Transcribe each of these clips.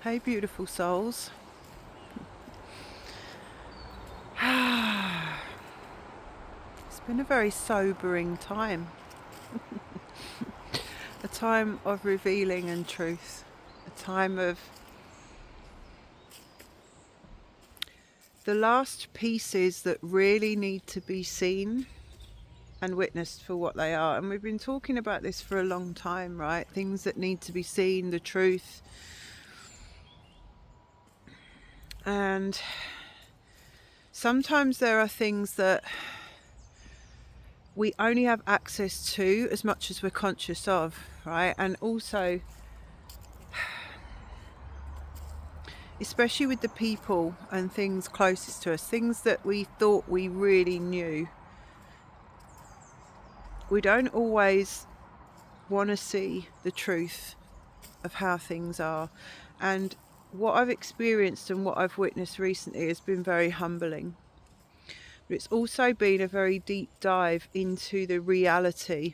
Hey, beautiful souls. It's been a very sobering time. A time of revealing and truth. A time of the last pieces that really need to be seen and witnessed for what they are. And we've been talking about this for a long time, right? Things that need to be seen, the truth. And sometimes there are things that we only have access to as much as we're conscious of, right? And also, especially with the people and things closest to us, things that we thought we really knew, we don't always want to see the truth of how things are. And what I've experienced and what I've witnessed recently has been very humbling. But it's also been a very deep dive into the reality.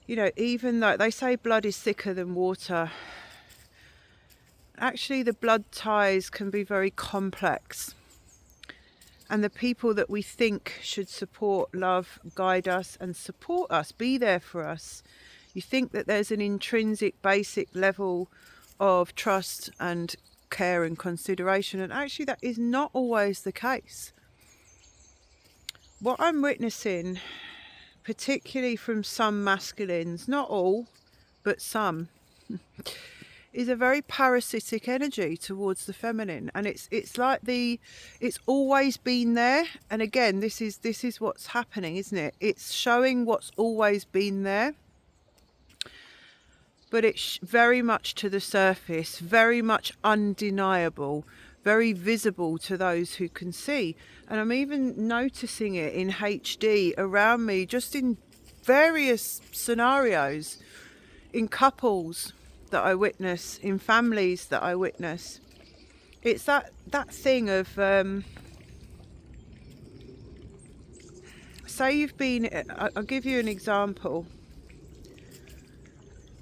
You know, even though they say blood is thicker than water, actually the blood ties can be very complex. And the people that we think should support, love, guide us and support us, be there for us, you think that there's an intrinsic, basic level of trust and care and consideration. And actually that is not always the case. What I'm witnessing, particularly from some masculines, not all, but some, is a very parasitic energy towards the feminine. And it's like it's always been there. And again, this is what's happening, isn't it? It's showing what's always been there. But it's very much to the surface, very much undeniable, very visible to those who can see. And I'm even noticing it in HD around me, just in various scenarios, in couples that I witness, in families that I witness. It's that thing of, say you've been, I'll give you an example.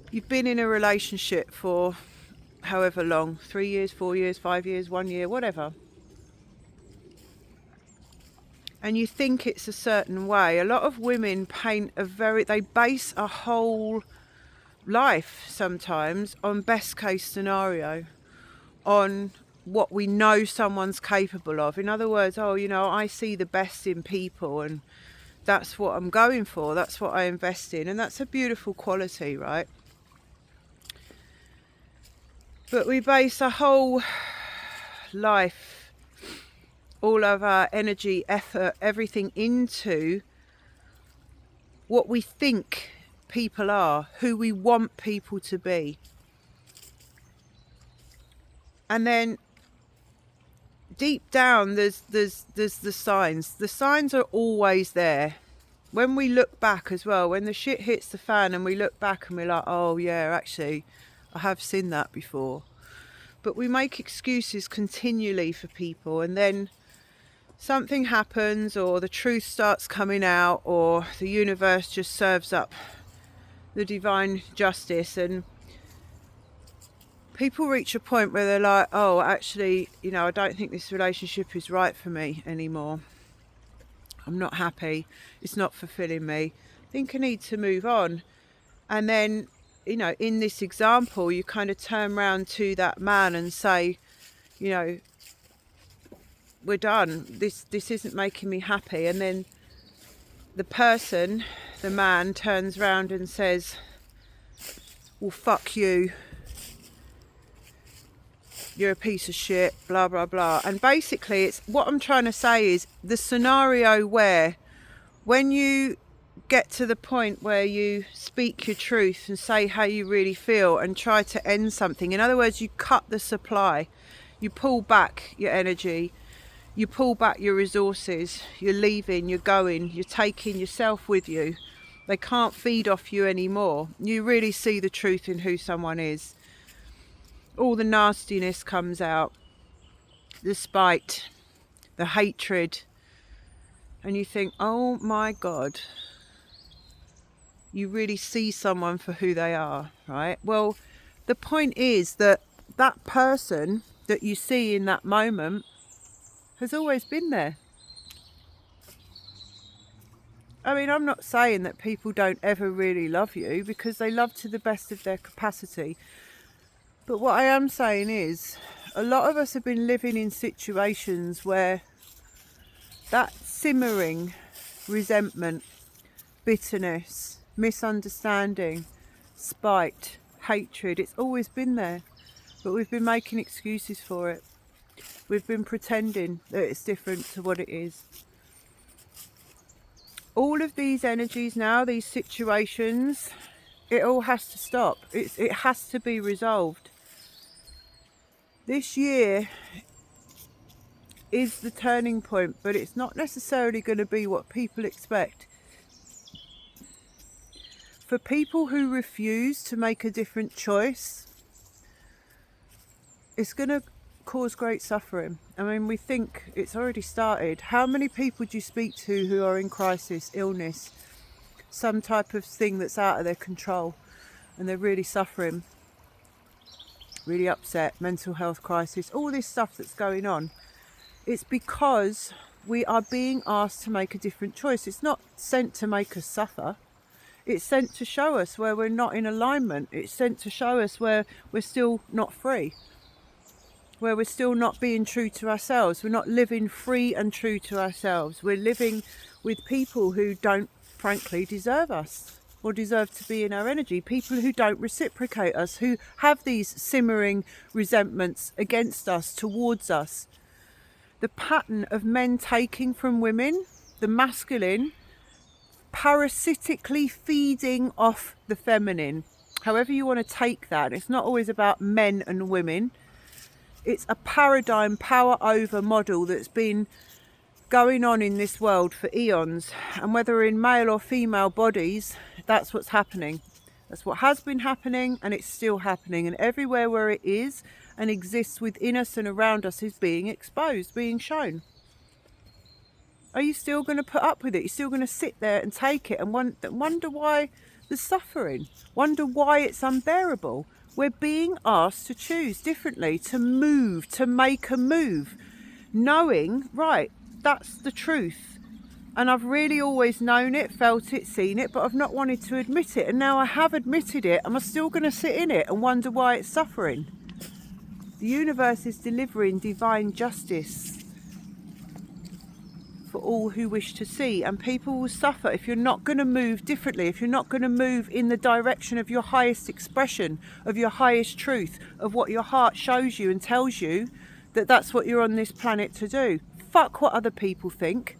You've been in a relationship for however long, 3 years, 4 years, 5 years, 1 year, whatever. And you think it's a certain way. A lot of women they base a whole life sometimes on best case scenario, on what we know someone's capable of. In other words, I see the best in people and that's what I'm going for, that's what I invest in, and that's a beautiful quality, right? But we base a whole life, all of our energy, effort, everything into what we think people are, who we want people to be. And then deep down there's the signs. The signs are always there. When we look back as well, when the shit hits the fan and we look back and we're like, oh yeah, actually I have seen that before. But we make excuses continually for people, and then something happens, or the truth starts coming out, or the universe just serves up the divine justice, and people reach a point where they're like, oh, actually, I don't think this relationship is right for me anymore. I'm not happy. It's not fulfilling me. I think I need to move on. And then, in this example, you kind of turn around to that man and say, we're done. This isn't making me happy. And then the man turns around and says, well, fuck you. You're a piece of shit, blah, blah, blah. And basically, it's what I'm trying to say is the scenario where when you get to the point where you speak your truth and say how you really feel and try to end something. In other words, you cut the supply, you pull back your energy, you pull back your resources, you're leaving, you're going, you're taking yourself with you. They can't feed off you anymore. You really see the truth in who someone is. All the nastiness comes out, the spite, the hatred, and you think, oh my God, you really see someone for who they are, right? Well, the point is that that person that you see in that moment has always been there. I mean, I'm not saying that people don't ever really love you, because they love to the best of their capacity. But what I am saying is, a lot of us have been living in situations where that simmering resentment, bitterness, misunderstanding, spite, hatred, it's always been there. But we've been making excuses for it. We've been pretending that it's different to what it is. All of these energies now, these situations, it all has to stop. It has to be resolved. This year is the turning point, but it's not necessarily going to be what people expect. For people who refuse to make a different choice, it's going to cause great suffering. I mean, we think it's already started. How many people do you speak to who are in crisis, illness, some type of thing that's out of their control, and they're really suffering, really upset, mental health crisis, all this stuff that's going on? It's because we are being asked to make a different choice. It's not sent to make us suffer. It's sent to show us where we're not in alignment. It's sent to show us where we're still not free, where we're still not being true to ourselves. We're not living free and true to ourselves. We're living with people who don't, frankly, deserve us or deserve to be in our energy. People who don't reciprocate us, who have these simmering resentments against us, towards us. The pattern of men taking from women, the masculine, parasitically feeding off the feminine. However you want to take that. It's not always about men and women. It's a paradigm power over model that's been going on in this world for eons. And whether in male or female bodies, that's what's happening. That's what has been happening, and it's still happening. And everywhere where it is and exists within us and around us is being exposed, being shown. Are you still going to put up with it? You're still going to sit there and take it and wonder why there's suffering? Wonder why it's unbearable? We're being asked to choose differently, to move, to make a move, knowing, right, that's the truth. And I've really always known it, felt it, seen it, but I've not wanted to admit it. And now I have admitted it. Am I still going to sit in it and wonder why it's suffering? The universe is delivering divine justice for all who wish to see, and people will suffer if you're not going to move differently, if you're not going to move in the direction of your highest expression, of your highest truth, of what your heart shows you and tells you that that's what you're on this planet to do. Fuck what other people think,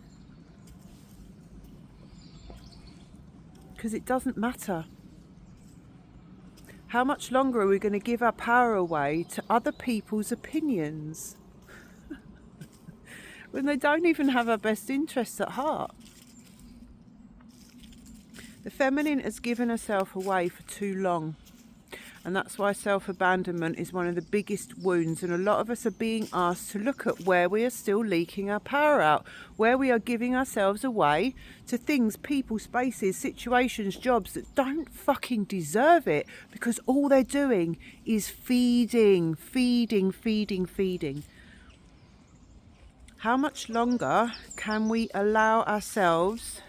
because it doesn't matter. How much longer are we going to give our power away to other people's opinions when they don't even have our best interests at heart? The feminine has given herself away for too long, and that's why self-abandonment is one of the biggest wounds. And a lot of us are being asked to look at where we are still leaking our power out, where we are giving ourselves away to things, people, spaces, situations, jobs that don't fucking deserve it, because all they're doing is feeding. How much longer can we allow ourselves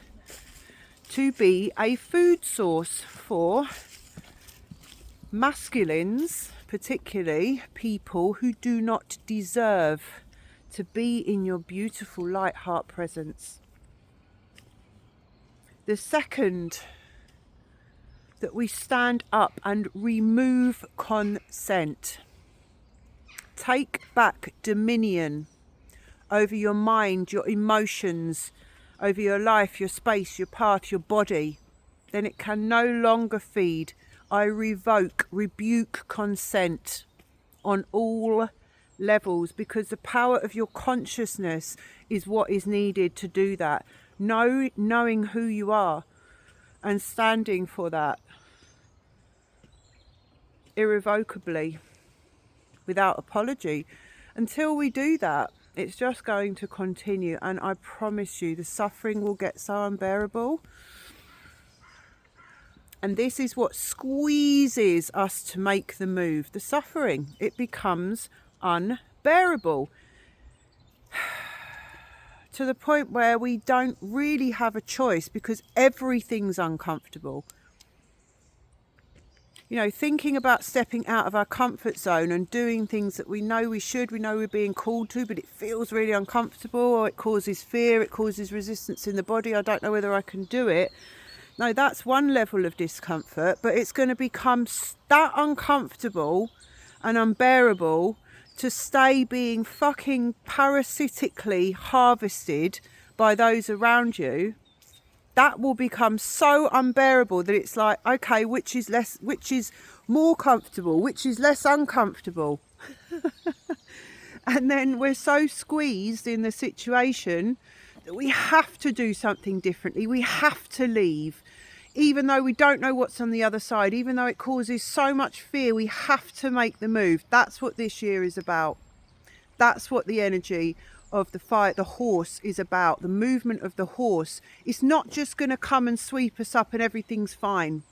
to be a food source for masculines, particularly people who do not deserve to be in your beautiful light heart presence? The second that we stand up and remove consent, take back dominion over your mind, your emotions, over your life, your space, your path, your body, then it can no longer feed. I rebuke consent on all levels, because the power of your consciousness is what is needed to do that. Knowing who you are and standing for that irrevocably, without apology. Until we do that, it's just going to continue, and I promise you the suffering will get so unbearable And this is what squeezes us to make the move. The suffering, it becomes unbearable to the point where we don't really have a choice because everything's uncomfortable. You know, thinking about stepping out of our comfort zone and doing things that we know we should, we know we're being called to, but it feels really uncomfortable, or it causes fear, it causes resistance in the body. I don't know whether I can do it. No, that's one level of discomfort, but it's going to become that uncomfortable and unbearable to stay being fucking parasitically harvested by those around you. That will become so unbearable that it's like, okay, which is more comfortable, which is less uncomfortable. And then we're so squeezed in the situation that we have to do something differently. We have to leave. Even though we don't know what's on the other side, even though it causes so much fear, we have to make the move. That's what this year is about. That's what the energy of the fire, the horse, is about. The movement of the horse. It's not just going to come and sweep us up and everything's fine.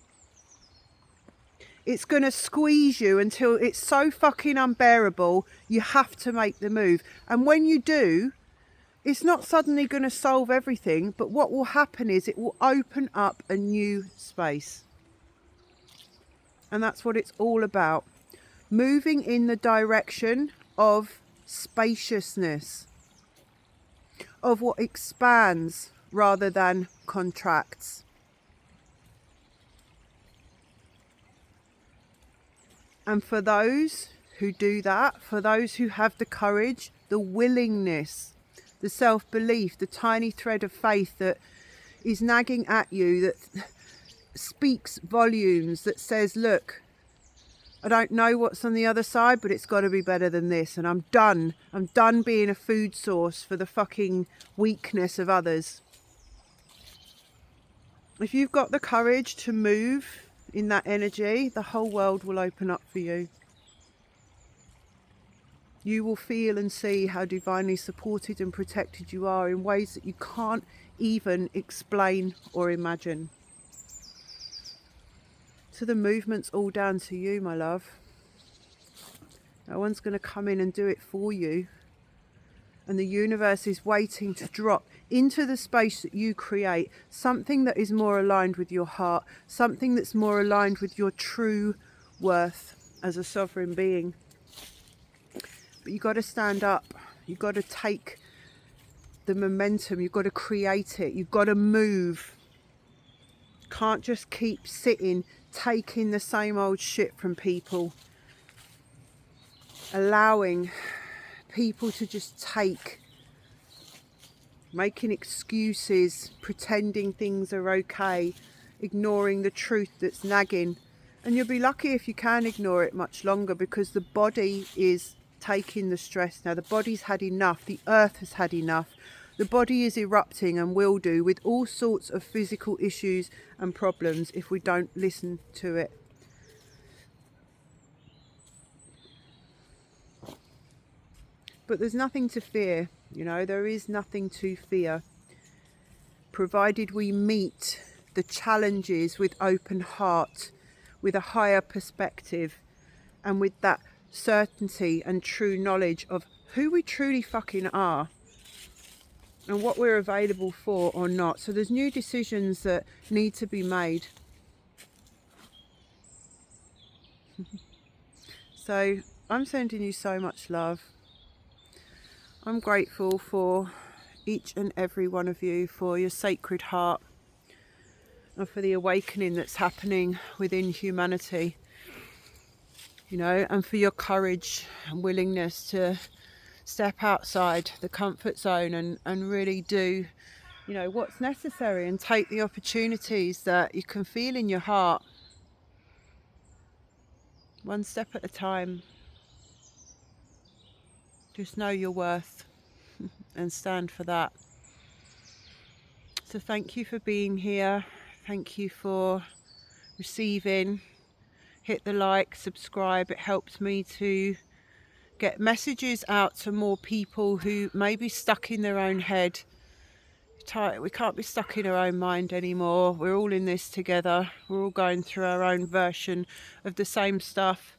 It's going to squeeze you until it's so fucking unbearable, you have to make the move. And when you do, it's not suddenly going to solve everything, but what will happen is it will open up a new space. And that's what it's all about. Moving in the direction of spaciousness, of what expands rather than contracts. And for those who do that, for those who have the courage, the willingness, the self-belief, the tiny thread of faith that is nagging at you, that speaks volumes, that says, look, I don't know what's on the other side, but it's got to be better than this. And I'm done being a food source for the fucking weakness of others. If you've got the courage to move in that energy, the whole world will open up for you. You will feel and see how divinely supported and protected you are in ways that you can't even explain or imagine. So the movement's all down to you, my love. No one's going to come in and do it for you. And the universe is waiting to drop into the space that you create something that is more aligned with your heart, something that's more aligned with your true worth as a sovereign being. But you've got to stand up. You've got to take the momentum. You've got to create it. You've got to move. Can't just keep sitting, taking the same old shit from people. Allowing people to just take. Making excuses, pretending things are okay. Ignoring the truth that's nagging. And you'll be lucky if you can ignore it much longer, because the body is taking the stress now. The body's had enough. The earth has had enough. The body is erupting and will do, with all sorts of physical issues and problems if we don't listen to it. But there's nothing to fear, you know, there is nothing to fear, provided we meet the challenges with open heart, with a higher perspective, and with that certainty and true knowledge of who we truly fucking are. And what we're available for or not. So there's new decisions that need to be made. So I'm sending you so much love. I'm grateful for each and every one of you, for your sacred heart, and for the awakening that's happening within humanity. You know, and for your courage and willingness to step outside the comfort zone and really do, you know, what's necessary, and take the opportunities that you can feel in your heart. One step at a time. Just know your worth and stand for that. So thank you for being here. Thank you for receiving. Hit the like, subscribe. It helps me to get messages out to more people who may be stuck in their own head, uptight. We can't be stuck in our own mind anymore. We're all in this together. We're all going through our own version of the same stuff.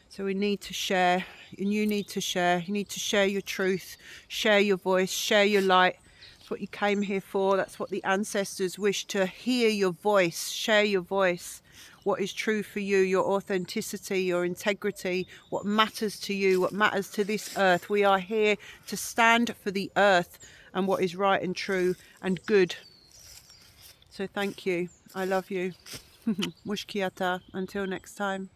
So we need to share, and you need to share. You need to share your truth, share your voice, share your light. That's what you came here for. That's what the ancestors wish, to hear your voice, share your voice. What is true for you, your authenticity, your integrity, what matters to you, what matters to this earth. We are here to stand for the earth and what is right and true and good. So thank you. I love you. Mushkiata. Until next time.